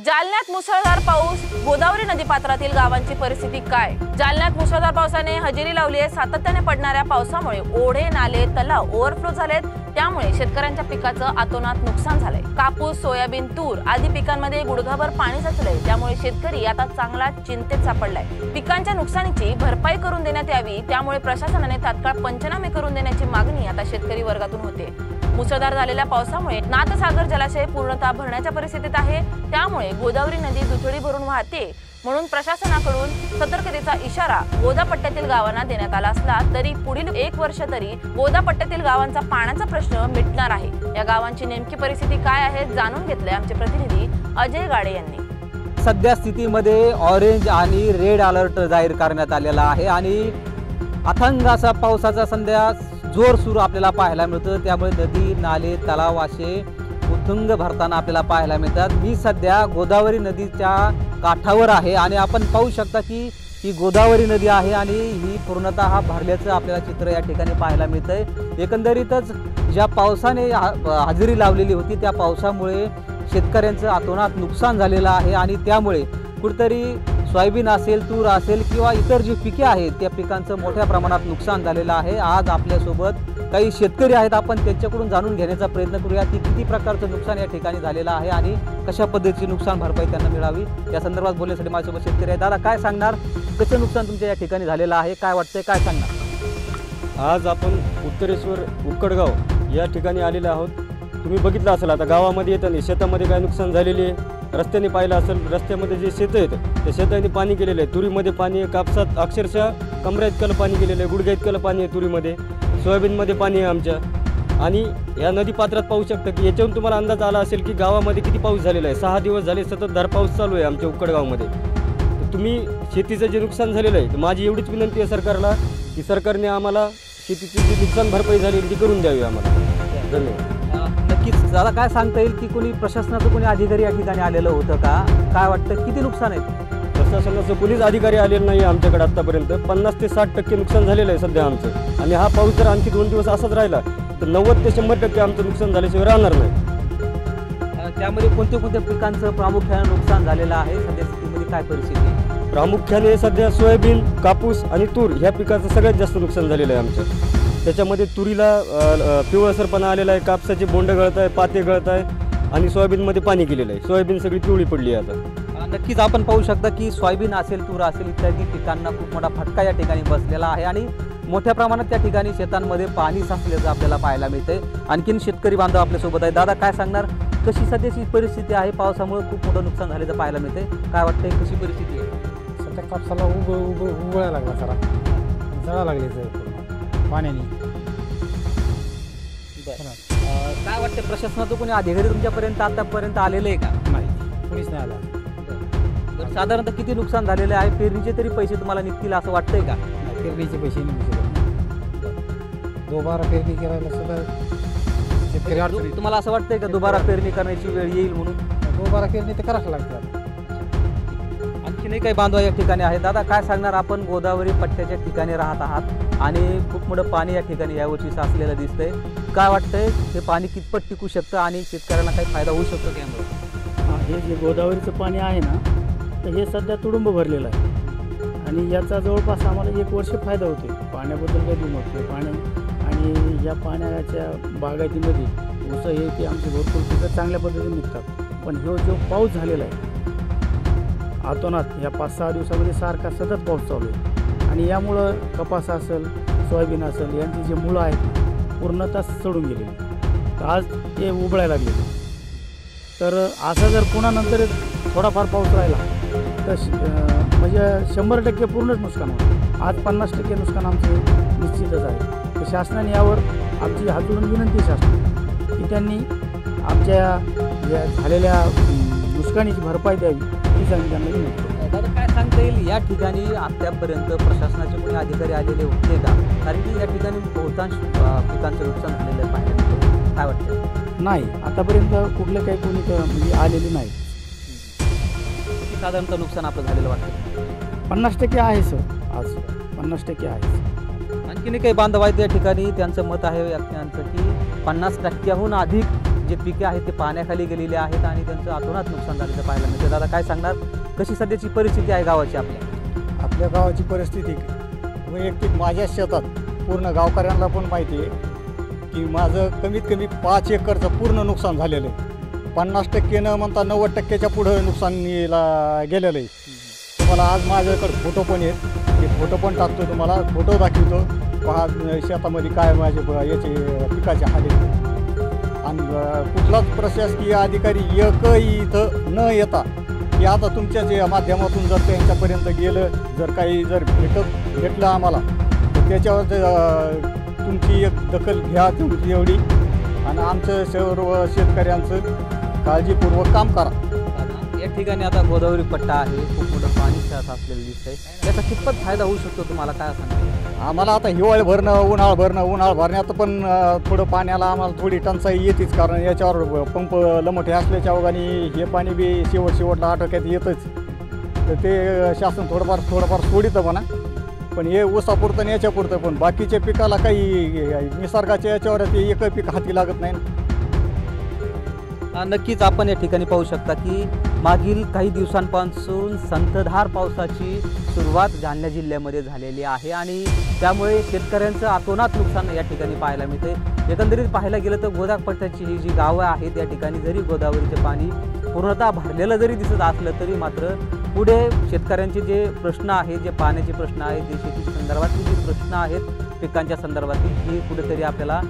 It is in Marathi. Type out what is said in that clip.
जालन्यात मुसळधार पाऊस, गोदावरी नदीपात्रातील गावांची परिस्थिती काय? जालन्यात मुसळधार पावसाने हजेरी लावली आहे। सातत्याने पडणाऱ्या पावसामुळे ओढे, नाले, तलाव ओव्हरफ्लो झालेत। त्यामुळे शेतकऱ्यांच्या पिकाचं अतोनात नुकसान झालंय। कापूस, सोयाबीन, तूर आदी पिकांमध्ये गुडघाभर पाणी साचलंय। त्यामुळे शेतकरी आता चांगला चिंतेत सापडलाय। पिकांच्या नुकसानीची भरपाई करून देण्यात यावी, त्यामुळे प्रशासनाने तात्काळ पंचनामे करून देण्याची मागणी आता शेतकरी वर्गातून होते। मुसळधार झालेल्या पावसामुळे नाथसागर जलाशय पूर्णतः भरण्याच्या परिस्थितीत आहे। त्यामुळे गोदावरी नदी दुथडी भरून वाहते, म्हणून प्रशासनाकडून सतर्कतेचा इशारा गोदापट्ट्यातील गावांना देण्यात आला असला तरी पुढील 1 वर्ष तरी गोदापट्ट्यातील गावांचा पाण्याचा प्रश्न मिटणार आहे। या गावांची नेमकी परिस्थिती काय आहे जाणून घेतले आमचे प्रतिनिधी अजय गाडे यांनी। सध्या स्थितीमध्ये ऑरेंज आणि रेड अलर्ट जाहीर करण्यात आलेला आहे आणि अथंग असा पावसाचा सध्या जोर सुरू आपल्याला पाहायला मिळतो। त्यामुळे नदी, नाले, तलाव असे उत्तुंग भरताना आपल्याला पाहायला मिळतात। मी सध्या गोदावरी नदीच्या काठावर आहे आणि आपण पाहू शकता की ही गोदावरी नदी आहे आणि ही पूर्णतः भरल्याचं आपल्याला चित्र या ठिकाणी पाहायला मिळतंय। एकंदरीतच ज्या पावसाने हजेरी लावलेली होती त्या पावसामुळे शेतकऱ्यांचं अतोनात नुकसान झालेलं आहे आणि त्यामुळे कुठेतरी सोयाबीन असेल, तूर असेल किंवा इतर जी पिके आहेत त्या पिकांचं मोठ्या प्रमाणात नुकसान झालेलं आहे। आज आपल्यासोबत काही शेतकरी आहेत, आपण त्यांच्याकडून जाणून घेण्याचा प्रयत्न करूया की किती प्रकारचं नुकसान या ठिकाणी झालेलं आहे आणि कशा पद्धतीची नुकसान भरपाई त्यांना मिळावी या संदर्भात बोलण्यासाठी माझ्यासोबत शेतकरी आहेत। दादा, काय सांगणार, कसं नुकसान तुमच्या या ठिकाणी झालेलं आहे, काय वाटतंय, काय सांगणार? आज आपण उत्तरेश्वर उक्कडगाव या ठिकाणी आलेले आहोत। तुम्ही बघितलं असेल आता गावामध्ये येताना शेतामध्ये काय नुकसान झालेले आहे। रस्त्याने पाहिलं असेल, रस्त्यामध्ये जे शेतं आहेत त्या शेताने पाणी केलेलं आहे। तुरीमध्ये पाणी आहे, कापसात अक्षरशः कमरा इतकं पाणी केलेलं आहे, गुडघ्या इतकं पाणी आहे तुरीमध्ये, सोयाबीनमध्ये पाणी आहे आमच्या। आणि या नदी पात्रात पाहू शकता की याच्यावरून तुम्हाला अंदाज आला असेल की गावामध्ये किती पाऊस झालेला आहे। 6 दिवस झाले सततधार पाऊस चालू आहे आमच्या उक्कडगावमध्ये। तर तुम्ही शेतीचं जे नुकसान झालेलं आहे, तर माझी एवढीच विनंती आहे सरकारला की सरकारने आम्हाला शेतीची जी नुकसान भरपाई झाली ती करून द्यावी आम्हाला। धन्यवाद। नक्कीच दादा, काय सांगता येईल की कोणी प्रशासनाचं कोणी अधिकारी या ठिकाणी आलेलं होतं का? काय वाटतं, किती नुकसान आहे? प्रशासनाचं कोणीच अधिकारी आलेलं नाही आमच्याकडे आतापर्यंत। 50 ते 60% नुकसान झालेलं आहे सध्या आमचं आणि हा पाऊस जर आणखी 2 दिवस असाच राहिला तर 90 ते 100% आमचं नुकसान झाल्याशिवाय राहणार नाही। त्यामध्ये कोणत्या पिकांचं प्रामुख्याने नुकसान झालेलं आहे? सध्या स्थितीमध्ये काय परिस्थिती आहे? प्रामुख्याने सध्या सोयाबीन, कापूस आणि तूर ह्या पिकाचं सगळ्यात जास्त नुकसान झालेलं आहे आमचं। त्याच्यामध्ये तुरीला पिवळसरपणा आलेला आहे, कापसाचे बोंड गळत आहे, पाते गळत आहे आणि सोयाबीनमध्ये पाणी केलेलं आहे। सोयाबीन सगळी पिवळी पडली आहे आता। नक्कीच आपण पाहू शकता की सोयाबीन असेल, तूर असेल इत्यादी पिकांना खूप मोठा फटका या ठिकाणी बसलेला आहे आणि मोठ्या प्रमाणात त्या ठिकाणी शेतांमध्ये पाणी साचल्याचं आपल्याला पाहायला मिळतंय। आणखीन शेतकरी बांधव आपल्यासोबत आहे। दादा, काय सांगणार, कशी सध्याची परिस्थिती आहे? पावसामुळे खूप मोठं नुकसान झाल्याचं पाहायला मिळतंय, काय वाटतंय, कशी परिस्थिती आहे? सध्या कापसाला उगवायला लागला, जरा जळा लागले पाण्याने। काय वाटतं, प्रशासनाचं कोणी अधिकारी तुमच्यापर्यंत आतापर्यंत आलेलं आहे का? नाही, कोणीच नाही आला। तर साधारणतः किती नुकसान झालेले आहे? पेरणीचे तरी पैसे तुम्हाला निघतील असं वाटतंय का? पेरणीचे पैसे निघू शकत। 2 बारा पेरणी करायला सुद्धा शेतकरी अडचणीत। तुम्हाला असं वाटतंय का दुबारा पेरणी करण्याची वेळ येईल म्हणून? 2 बारा पेरणी तर करावं लागतं। आणखीनही काही बांधव या ठिकाणी आहे। दादा, काय सांगणार, आपण गोदावरी पट्ट्याच्या ठिकाणी राहत आहात आणि खूप मोठं पाणी या ठिकाणी यावर्षी साचलेलं दिसतंय, काय वाटतंय, हे पाणी कितपत टिकू शकतं आणि शेतकऱ्यांना काही फायदा होऊ शकतो त्यामुळे? हे जे गोदावरीचं पाणी आहे ना, तर हे सध्या तुडुंब भरलेलं आहे आणि याचा जवळपास आम्हाला 1 वर्ष फायदा होतो। पाण्याबद्दल काही दुमत पाणी आणि या पाण्याच्या बागायतीमध्ये ऊस हे ते आमचे भरपूर पिकं चांगल्या पद्धतीने निघतात। पण जो पाऊस झालेला आहे अतोनात या 5-6 दिवसामध्ये सारखा सतत पाऊस चालू आहे आणि यामुळं कपास असेल, सोयाबीन असेल यांची जी मुळं आहेत पूर्णतः चढून गेलेली, तर आज ते उबळायला लागले। तर असं जर पुन्हा नंतर थोडाफार पाऊस राहिला तर म्हणजे 100% पूर्णच नुकसान होतं। आज 50% नुकसान आमचं निश्चितच आहे। तर शासनाने यावर आमची हात जोडून विनंती शासनाला की त्यांनी आमच्या या झालेल्या नुकसानीची भरपाई द्यावी ही त्यांना विनंती। दादा, काय सांगता येईल, या ठिकाणी आतापर्यंत प्रशासनाचे कोणी अधिकारी आलेले होते का? कारण की या ठिकाणी बहुतांश पिकांचं नुकसान झालेलं पाहायला मिळतं, काय वाटतं? नाही, आतापर्यंत कुठले काही कोणी म्हणजे आलेले नाही। साधारणतः नुकसान आपलं झालेलं वाटतं? 50% आहे सर, आज 50% आहे। आणखीन काही बांधव आहेत या ठिकाणी, त्यांचं मत आहे त्यांचं की 50%हून अधिक जे पिके आहेत ते पाण्याखाली गेलेले आहेत आणि त्यांचं अतोनात नुकसान झालेलं पाहायला मिळतं. दादा काय सांगणार, कशी सध्याची परिस्थिती आहे गावाची आपल्या? आपल्या गावाची परिस्थिती वैयक्तिक माझ्या शेतात पूर्ण गावकऱ्यांना पण माहिती आहे की माझं कमीत कमी 5 एकरचं पूर्ण नुकसान झालेलं आहे. 50% न म्हणता 90%च्या पुढं नुकसानीला गेलेलं आहे. तुम्हाला आज माझ्याकडे फोटो पण आहेत, ते फोटो पण टाकतो, तुम्हाला फोटो दाखवतो. पहा शेतामध्ये काय माझे याचे पिकाचे हाल आहेत. आणि कुठलाच प्रशासकीय अधिकारी एकही इथं न येता की आता तुमच्याच माध्यमातून जर त्यांच्यापर्यंत गेलं, जर काही भेटलं आम्हाला तर त्याच्यावर तुमची एक दखल घ्या तुमची एवढी, आणि आमचं सर्व शेतकऱ्यांचं काळजीपूर्वक काम करा. या ठिकाणी आता गोदावरी पट्टा आहे, खूप मोठं पाणी त्यात असलेलं दिसतंय. याचा कितपत फायदा होऊ शकतो तुम्हाला काय सांगता? आम्हाला आता हिवाळी भरणं, उन्हाळ भरण्यात पण थोडं पाण्याला आम्हाला थोडी टंचाई येतेच, कारण याच्यावर पंप लमोठे असल्याच्या ओघाने हे पाणी बी शेवटला आटोक्यात येतच. तर ते शासन थोडंफार सोडितं म्हणा, पण हे ऊसापुरतं आणि याच्यापुरतं, पण बाकीच्या पिकाला काही निसर्गाच्या याच्यावर ते एक पीक हाती लागत नाही ना. नक्कीच आपण या ठिकाणी पाहू शकता की मागील काही दिवसांपासून संततधार पावसाची सुरुवात जालना जिल्ह्यामध्ये झालेली आहे आणि त्यामुळे शेतकऱ्यांचं अतोनात नुकसान या ठिकाणी पाहायला मिळते. एकंदरीत पाहायला गेलं तर गोदापट्ट्याची ही जी गावं आहेत या ठिकाणी जरी गोदावरीचे पाणी पूर्णतः भरलेलं जरी दिसत असलं तरी मात्र पुढे शेतकऱ्यांचे जे प्रश्न आहेत, जे पाण्याचे प्रश्न आहेत, जे शेती संदर्भातले जे प्रश्न आहेत, पिकांच्या संदर्भातील हे कुठेतरी आपल्याला